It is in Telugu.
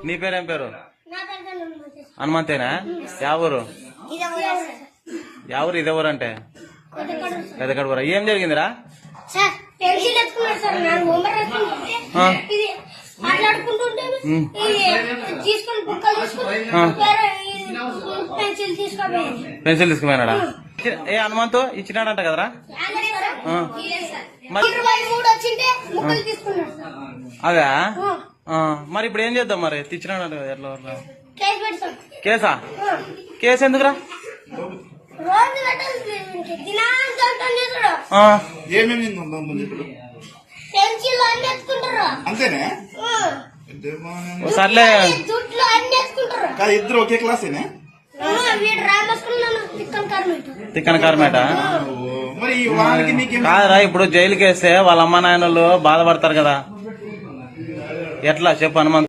నీ పేరేం పేరు? హనుమంతేనా? ఎవరు ఎవరు ఇదెవరు అంటే? పెద్దకడూరా. ఏం జరిగిందిరా? పెన్సిల్ తీసుకుపోయినాడా? ఏ హనుమంతు ఇచ్చినాడంట కదరా? అదా? మరి ఇప్పుడు ఏం చేద్దాం? మరి తెచ్చినాడంట కదా, ఎట్లా? కేసా? కేసు ఎందుకురా? సర్లే, ఇద్దరు ఒకే క్లాసేనా? తిక్కన కార్మేట కాదురా. ఇప్పుడు జైలుకి వేస్తే వాళ్ళ అమ్మ నాయనలు బాధపడతారు కదా, ఎట్లా చెప్పు హనుమంత్?